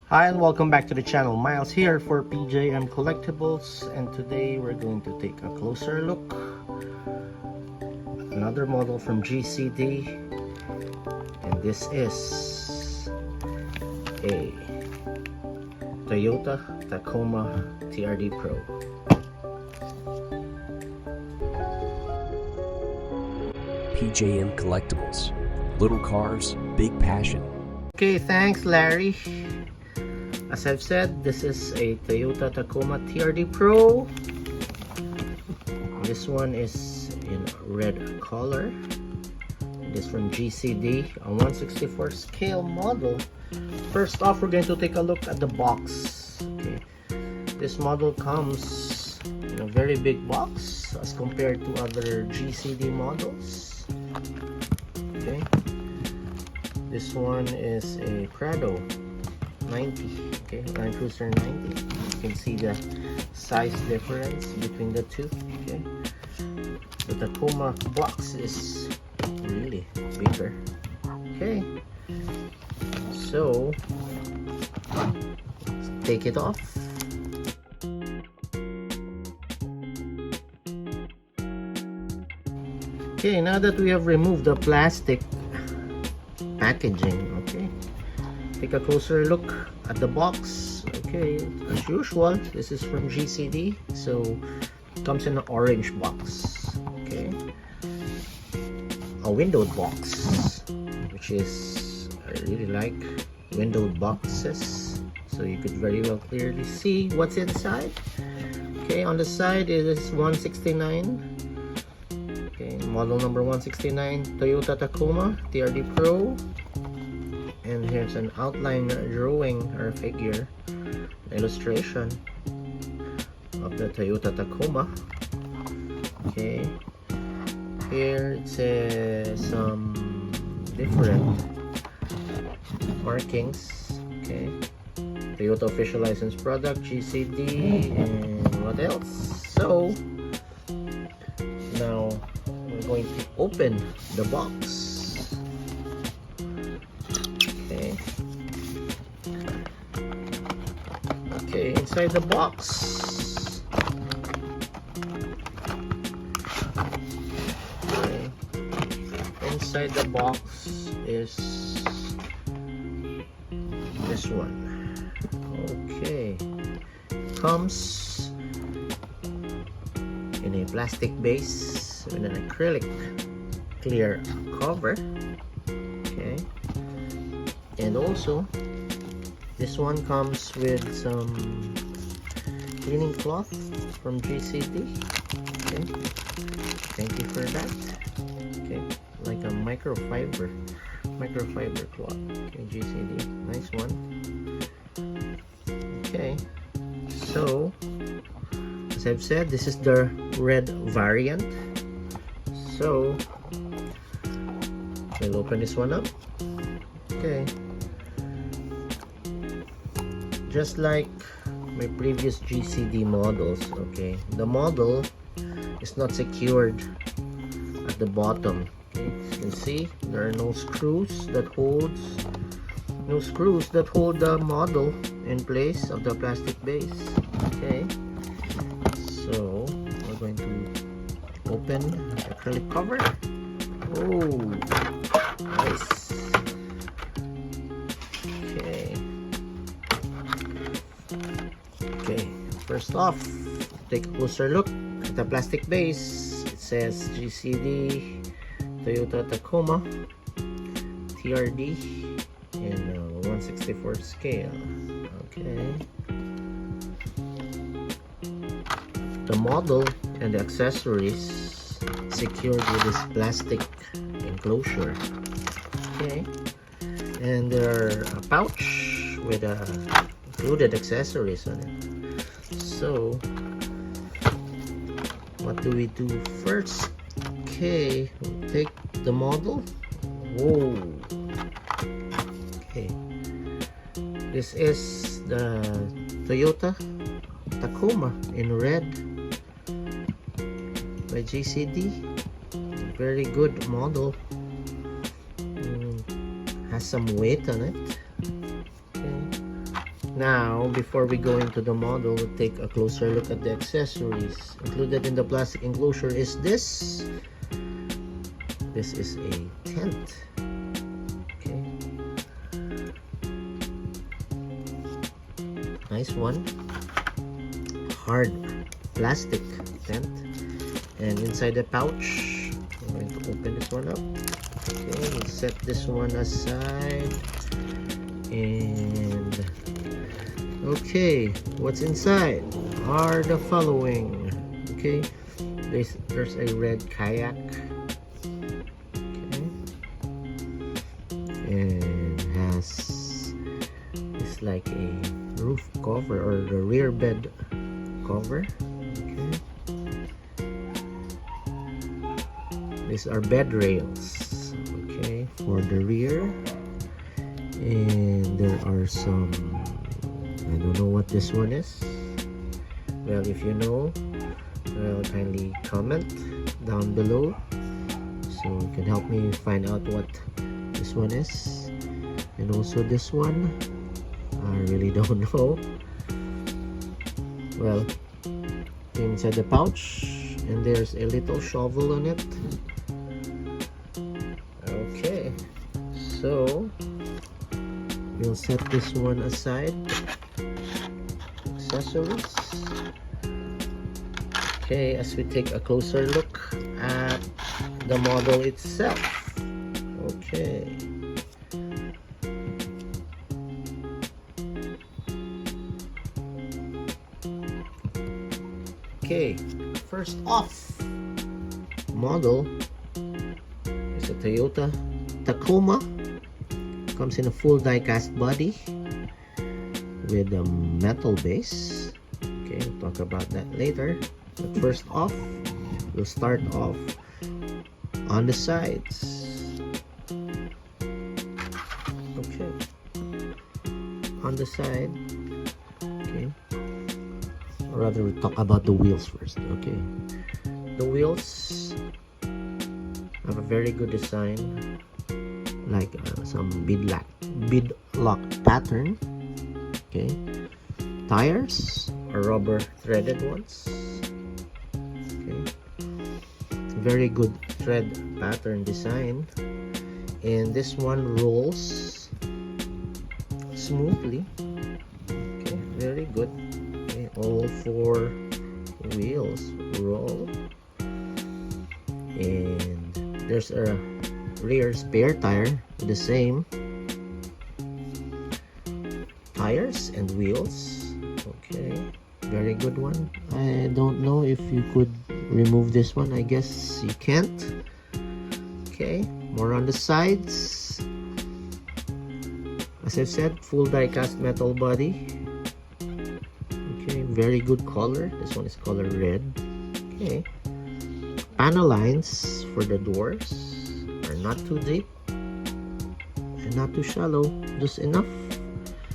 Hi and welcome back to the channel. Miles here for PJM Collectibles, and today we're going to take a closer look. Another model from GCD, and this is a Toyota Tacoma TRD Pro. PJM Collectibles. Little cars, big passion. Okay, thanks Larry. As I've said, this is a Toyota Tacoma TRD Pro. This one is in red color. It is from GCD, a 1/64 scale model. First off, we're going to take a look at the box. Okay, this model comes in a very big box as compared to other GCD models. Okay, this one is a Prado 90, okay, Land Cruiser 90. You can see the size difference between the two. Okay, the Tacoma box is really bigger. Okay, so let's take it off. Okay, now that we have removed the plastic packaging, okay, take a closer look at the box. Okay, as usual, this is from GCD, so it comes in an orange box. Okay, a windowed box, which is, I really like windowed boxes, so you could very well clearly see what's inside. Okay, on the side is 169. Okay, model number 169, Toyota Tacoma TRD Pro. And here's an outline drawing or figure illustration of the Toyota Tacoma. Okay, here it says some different markings. Okay, Toyota official licensed product, GCD, and what else? So now we're going to open the box. Okay, inside the box. Okay. Inside the box is this one. Okay, comes in a plastic base with an acrylic clear cover. Okay, and also this one comes with some cleaning cloth from GCD. Okay, thank you for that. Okay, like a microfiber cloth. Okay, GCD, nice one. Okay, so as I've said, this is the red variant. So we'll open this one up. Okay, just like my previous GCD models, okay, the model is not secured at the bottom. Okay, as you can see, there are no screws that hold the model in place of the plastic base. Okay, so we're going to open the acrylic cover. Oh, nice. Okay, first off, take a closer look at the plastic base. It says GCD Toyota Tacoma TRD in 1/64 scale. Okay, the model and the accessories secured with this plastic enclosure. Okay, and there are a pouch with included accessories on it. So what do we do first? Okay, we'll take the model. Whoa. Okay, this is the Toyota Tacoma in red by GCD. Very good model. Has some weight on it. Okay. Now, before we go into the model, we'll take a closer look at the accessories. Included in the plastic enclosure is this. This is a tent. Okay. Nice one. Hard plastic tent. And inside the pouch, I'm going to open this one up. Okay, we'll set this one aside. And okay, what's inside are the following. Okay, there's a red kayak. Okay, and has it's like a roof cover or the rear bed cover. Okay, these are bed rails. Okay, for the rear. And there are some, I don't know what this one is. Well, if you know, well, kindly comment down below so you can help me find out what this one is. And also this one, I really don't know. Well, inside the pouch, and there's a little shovel on it. Okay, so we'll set this one aside. Accessories. Okay, as we take a closer look at the model itself. Okay. Okay, first off, model is a Toyota Tacoma. Comes in a full die-cast body with a metal base. Okay, we'll talk about that later. But first off, we'll start off on the sides. Okay, on the side. Okay, or rather, we'll talk about the wheels first. Okay, the wheels have a very good design. Like some bead lock pattern. Okay, tires are rubber threaded ones. Okay, very good thread pattern design, and this one rolls smoothly. Okay, very good. Okay, all four wheels roll, and there's a rear spare tire with the same tires and wheels. Okay, very good one. I don't know if you could remove this one. I guess you can't. Okay, more on the sides. As I've said, full die-cast metal body. Okay, very good color. This one is color red. Okay, panel lines for the doors. Not too deep and not too shallow, just enough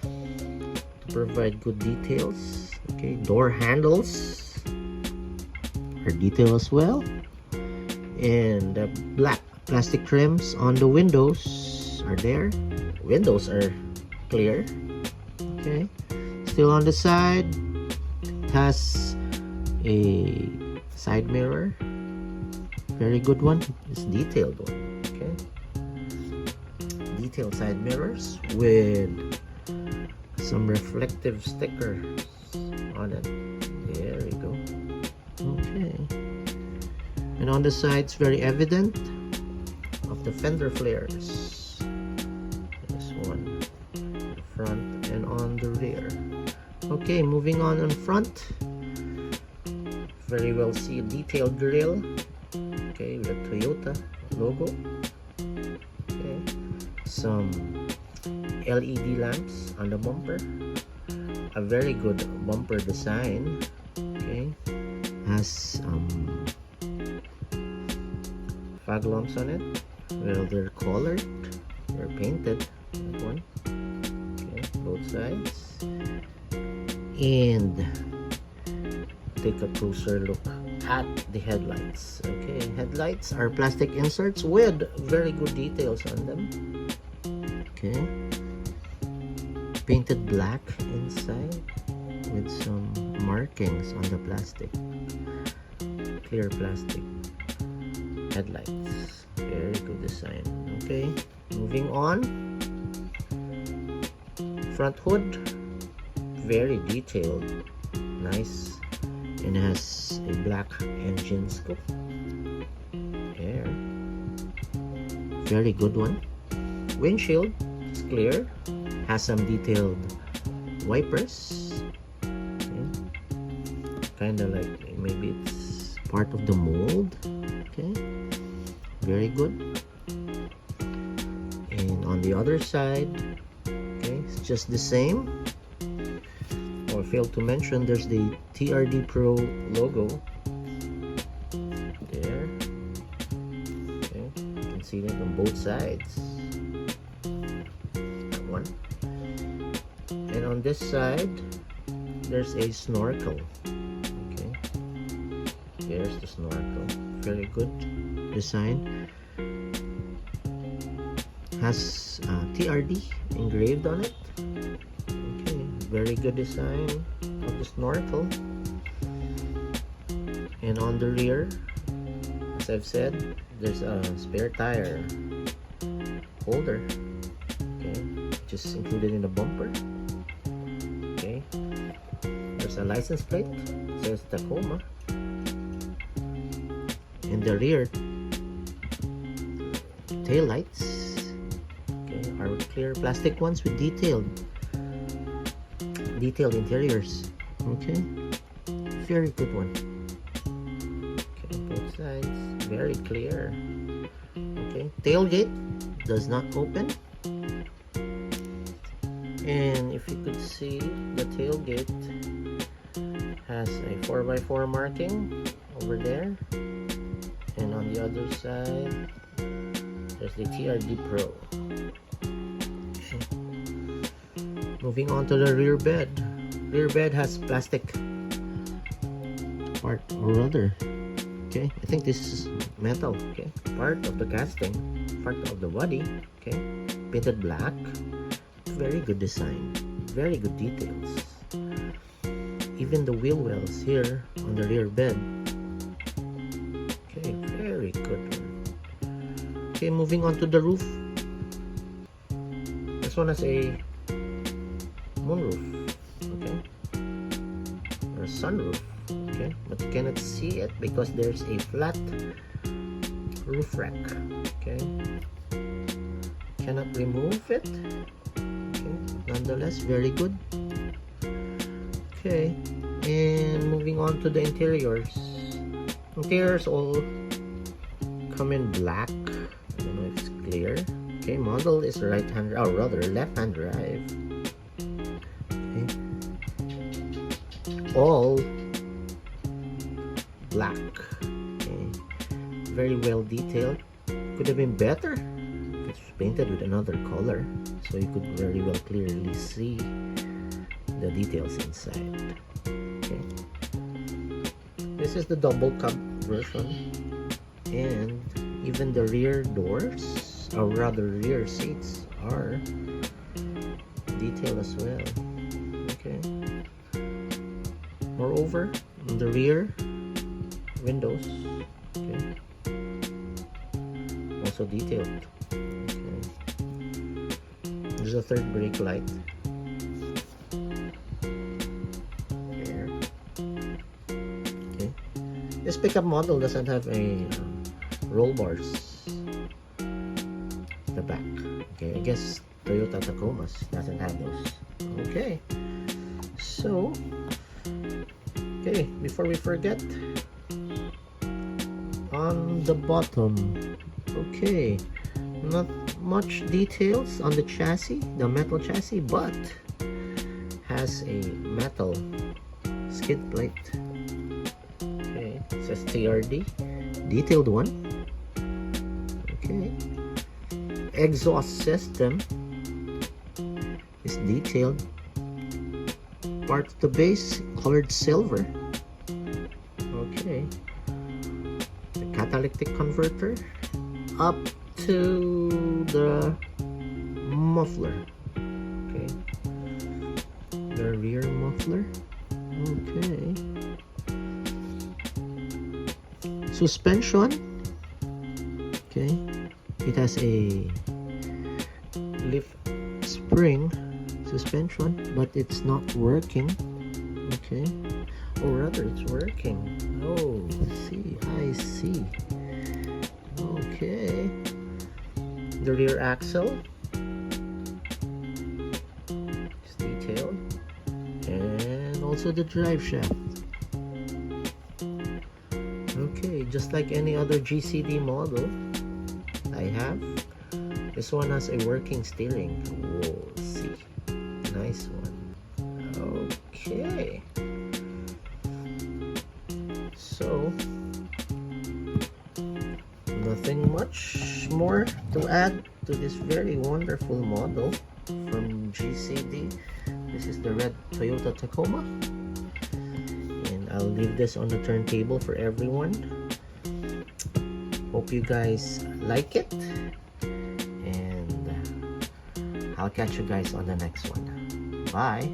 to provide good details. Okay, door handles are detailed as well, and the black plastic trims on the windows are there. Windows are clear. Okay, still on the side, it has a side mirror, very good one. It's detailed one. Detailed side mirrors with some reflective stickers on it. There we go. Okay, and on the sides, very evident of the fender flares. This one, the front and on the rear. Okay, moving on front. Very well see a detailed grille. Okay, with a Toyota logo. Okay, some LED lamps on the bumper. A very good bumper design. Okay, has fog lamps on it. Well, they're colored, they're painted. That one. Okay, both sides. And take a closer look at the headlights. Okay, headlights are plastic inserts with very good details on them. Okay, painted black inside with some markings on the plastic, clear plastic headlights. Very good design. Okay, moving on. Front hood, very detailed, nice, and has a black engine scoop. There, very good one. Windshield is clear, has some detailed wipers. Okay. Kind of like maybe it's part of the mold. Okay, very good. And on the other side, okay, it's just the same. Or failed to mention, there's the TRD Pro logo there. Okay, you can see that on both sides. That one. And on this side, there's a snorkel. Okay, there's the snorkel. Very good design. Has TRD engraved on it. Okay, very good design of the snorkel. And on the rear, as I've said, there's a spare tire holder. Okay, just included in the bumper. Okay, there's a license plate. It says Tacoma. In the rear, tail lights. Are clear plastic ones with detailed interiors. Okay, very good one. Okay, both sides very clear. Okay, tailgate does not open, and if you could see, the tailgate has a 4x4 marking over there, and on the other side there's the TRD Pro. Moving on to the rear bed. Rear bed has plastic part or rudder. Okay, I think this is metal. Okay, part of the casting, part of the body. Okay, painted black. Very good design, very good details. Even the wheel wells here on the rear bed. Okay, very good one. Okay, moving on to the roof. This one has a moonroof, okay, or a sunroof, okay, but you cannot see it because there's a flat roof rack. Okay, cannot remove it. Okay, nonetheless, very good. Okay, and moving on to the interiors. Interiors all come in black. I don't know if it's clear. Okay, model is right-hand, or rather left-hand drive. All black. Okay. Very well detailed. Could have been better if it's painted with another color, so you could very well clearly see the details inside. Okay. This is the double cab version, and even the rear doors, or rather rear seats, are detailed as well. Okay. Moreover, in the rear windows, okay, also detailed. Okay. There's a third brake light there. Okay. This pickup model doesn't have a roll bars at the back. Okay, I guess Toyota Tacomas doesn't have those. Okay, so okay, before we forget, on the bottom, okay, not much details on the chassis, the metal chassis, but has a metal skid plate. Okay, it says TRD, detailed one. Okay, exhaust system is detailed. Part of the base colored silver. Okay, the catalytic converter up to the muffler. Okay, The rear muffler. Okay. Suspension. Okay. It has a lift spring suspension, but it's not working. Okay. Or rather, it's working. Oh, I see. Okay. The rear axle is detailed, and also the drive shaft. Okay, just like any other GCD model I have, this one has a working steering. Whoa, see, nice one. Okay, so nothing much more to add to this very wonderful model from GCD. This is the red Toyota Tacoma, and I'll leave this on the turntable for everyone. Hope you guys like it, and I'll catch you guys on the next one. Bye.